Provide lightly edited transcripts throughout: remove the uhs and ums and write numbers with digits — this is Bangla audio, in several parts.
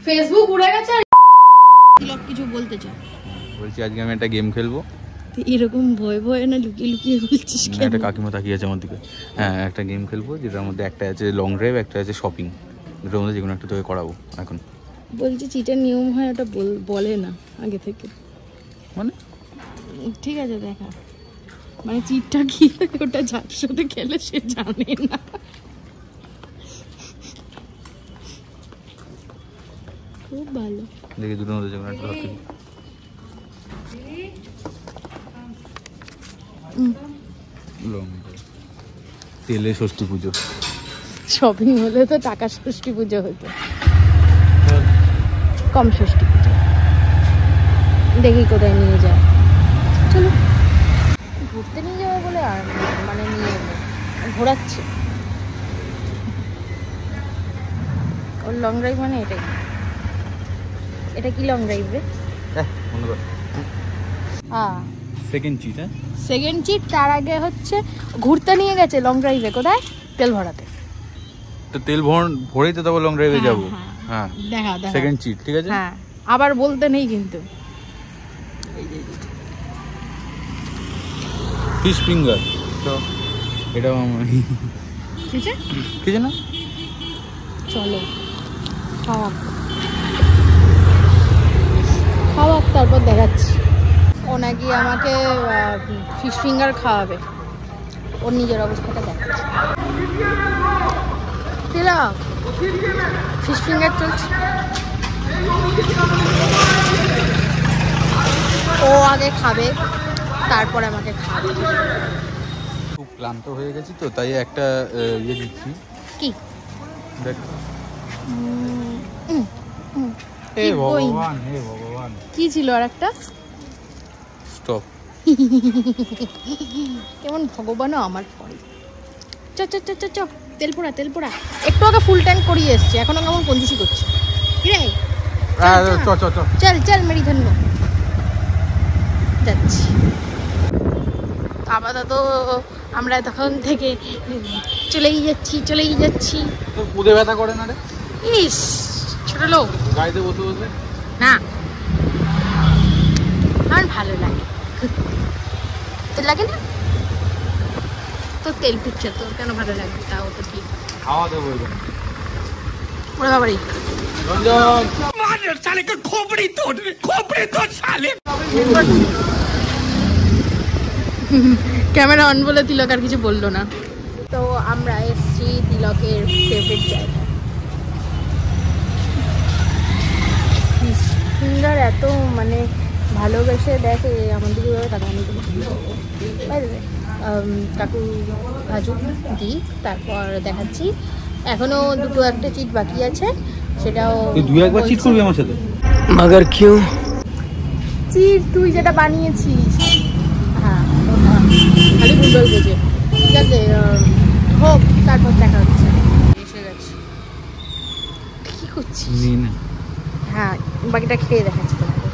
ফেসবুক উড়ে গেছে আর কিছু বলতে চাই। বলছি আজকে আমি একটা গেম খেলবো। এরকম ভয় ভয় না লুকিয়ে লুকিয়ে বলছিস কেন? একটা কাকিমা তাকিয়ে আছে আমার দিকে। হ্যাঁ, একটা গেম খেলবো যেটার মধ্যে একটা আছে লং ড্রাইভ, একটা আছে শপিং। দুটোর মধ্যে যে কোনো একটা তোকে করাবো এখন। বলছি চিটের নিয়ম হয় ওটা বলে না আগে থেকে, মানে ঠিক আছে দেখা, মানে চিটটা কি ওটা যার সাথে খেলে সে জানে না। খুব ভালো। দেখি দুটোর মধ্যে যে কোনো একটা ধরতে। তেলে ষষ্ঠী পুজো। শপিং হলে তো টাকা ষষ্ঠী পুজো হতো, কম ষষ্ঠী পুজো। দেখি কোথায় নিয়ে যায়। চলো ঘুরতে নিয়ে যাবো বলে আর মানে নিয়ে এলো, ঘোরাচ্ছে। ওর লং ড্রাইভ মানে এটাই। এটা কি লং ড্রাইভ রে? Second cheat. হ্যাঁ, সেকেন্ড চিট। তার আগে হচ্ছে ঘুরতে নিয়ে গেছে লং ড্রাইভে। কোথায়? তেল ভরাতে। তো তেল ভরেই তো তবে লং ড্রাইভে যাবো। হ্যাঁ, দেখা দেখা সেকেন্ড চিট, ঠিক আছে। হ্যাঁ, আবার বলতে নেই কিন্তু। ফিশ ফিঙ্গার তো এটাও কিছু না। চলো খাওয়া খাওয়া, তারপর দেখাচ্ছি। ও নাকি আমাকে ফিশ ফিঙ্গার খাওয়াবে, ওর নিজের অবস্থাটা দেখাচ্ছে। তিলক ফিশ ফিঙ্গার চলছে। ও আগে খাবে, তারপরে আমাকে খাবে। খুব ক্লান্ত হয়ে গেছি তো, তাই একটা ইয়ে দিচ্ছি। কি দেখ। হে ভগবান, হে ভগবান, কি ছিল আর একটা? স্টপ। কেমন ভগবানও আমার পরে। চ চ চ চ চ তেল পোড়া তেল পোড়া। একটু আগে ফুল ট্যাঙ্ক করিয়ে এসছে, এখনো কেমন কঞ্জুসি করছে। কি রে? চ চ চ চল চল মেরি ধন্য। যাচ্ছি আপাতত। আমরা তখন থেকে চলেই যাচ্ছি। তোর কুদে ব্যথা করে না রে? ইস ছোট লোক। গাড়িতে বসে বসে না, আমার ভালো লাগে। তোর লাগে না? তোর তেল পিচ্ছে, তোর কেন ভালো লাগবে? তাও তো ঠিক। খাওয়া দেবো ওরে বাবারি, ক্যামেরা অন বলে তিলক আর কিছু বললো না। তো আমরা এসছি তিলকের ফেভারিট জায়গা। ফিশ ফিঙ্গার এত মানে ভালোবেসে দেখে আমার দিকে তাকানো। কাকু ভাজুক দিই, তারপর দেখাচ্ছি। এখনো দুটো একটা চিট বাকি আছে, সেটাও দুই একবার চিট করবি আমার সাথে। মগর কিউ চিট তুই যেটা বানিয়েছিস। হ্যাঁ, খালি গুন্ডল বোঝে। ঠিক আছে, হোক, তারপর দেখা হচ্ছে। এসে গেছে। কি করছিস? হ্যাঁ, বাকিটা খেয়ে দেখাচ্ছি তোমাকে।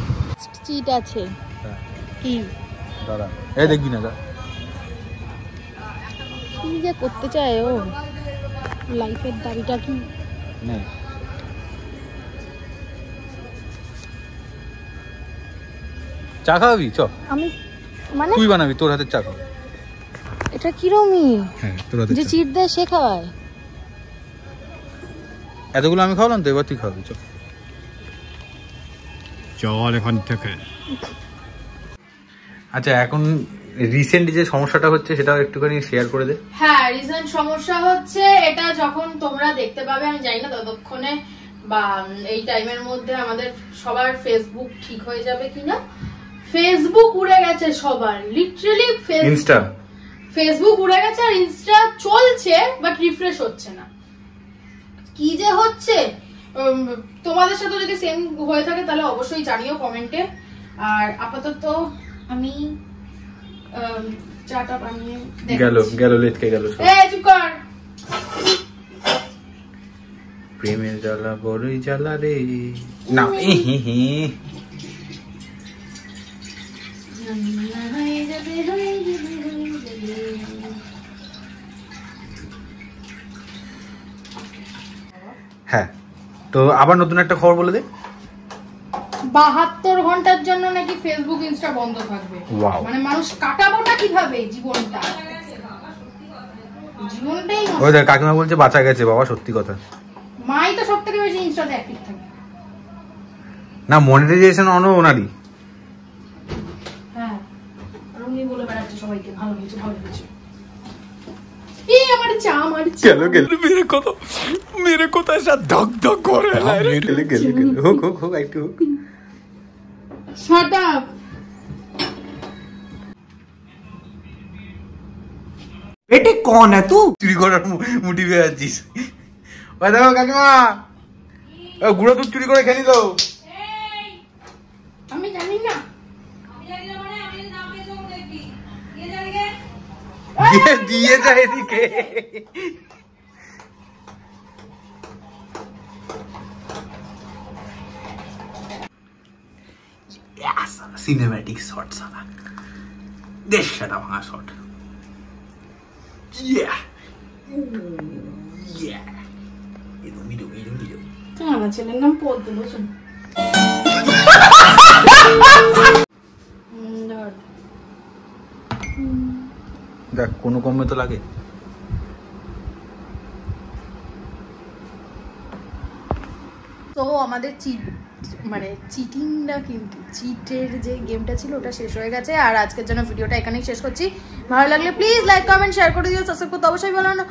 চিট আছে কি দাদা, এই দেখবি না দাদা কি যে করতে চায় ও। লাইফের দাবিটা কি? চা খাওয়াবি? চ। আমি মানে তুই বানাবি, তোর হাতের চা খাবো। এটা কিরমি? হ্যাঁ, তোর হাতের যে চা। চিট দেয় সে খাওয়ায়? এতগুলো আমি খাওয়ালাম তো, এবার তুই খাওয়াবি। চ চল এখান থেকে। আচ্ছা, এখন রিসেন্ট যে সমস্যাটা হচ্ছে সেটাও একটুখানি শেয়ার করে দে। হ্যাঁ, রিসেন্ট সমস্যা হচ্ছে এটা, যখন তোমরা দেখতে পাবে আমি জানি না ততক্ষণে বা এই টাইমের মধ্যে আমাদের সবার ফেসবুক ঠিক হয়ে যাবে কিনা। ফেসবুক উড়ে গেছে সবার, লিটারালি ফেসবুক উড়ে গেছে। আর ইনস্টা চলছে বাট রিফ্রেশ হচ্ছে না। কি যে হচ্ছে, তোমাদের সাথে যদি সেম হয়ে থাকে তাহলে অবশ্যই জানিও কমেন্টে। আর আপাতত আমি চাটা বানিয়ে গেল লেটকে গেল। চুপ কর। প্রেমের জ্বালা বড়ই জ্বালা রে। না হ্যাঁ, তো আবার নতুন একটা খবর বলে দে। 72 ঘন্টার জন্য নাকি ফেসবুক ইনস্টা বন্ধ থাকবে। মানে মানুষ কাটাবোটা কিভাবে জীবনটা? জীবনটাই ওই দেখ কাকিমা বলছে বাঁচা গেছে বাবা, সত্যি কথা। মাই তো সবথেকে বেশি ইনস্টাতে অ্যাক্টিভ থাকে। না মনিটাইজেশন অন ওনারই। হ্যাঁ, রুমি বলে বেড়াচ্ছে সবাইকে ভালো কিছু ভালো কিছু। এই আমার চা আমার গেল মেরে কথা সব ধক ধক করে গেল হোক একটু হোক। Shut up. बेटे कौन है तू? चुरी করার মুটি বেয়ে আছিস। ওই দেখো কাকিমা, ও গুঁড়ো দুধ চুরি করে খেয়ে নিল। আমি জানি না। দিয়ে যায় এদিকে। সিনেম্যাটিক শট সালা, দেশ সেটা ভাঙা শট। আমার ছেলের নাম পদ্ম বসুন। দেখ কোনো কমে তো লাগে। তো আমাদের চিটিংটা কিন্তু চিটের যে গেমটা ছিল ওটা শেষ হয়ে গেছে। আর আজকের জন্য ভিডিওটা এখানেই শেষ করছি। ভালো লাগলে প্লিজ লাইক কমেন্ট শেয়ার করে দিও, সাবস্ক্রাইব করতে অবশ্যই বলো না।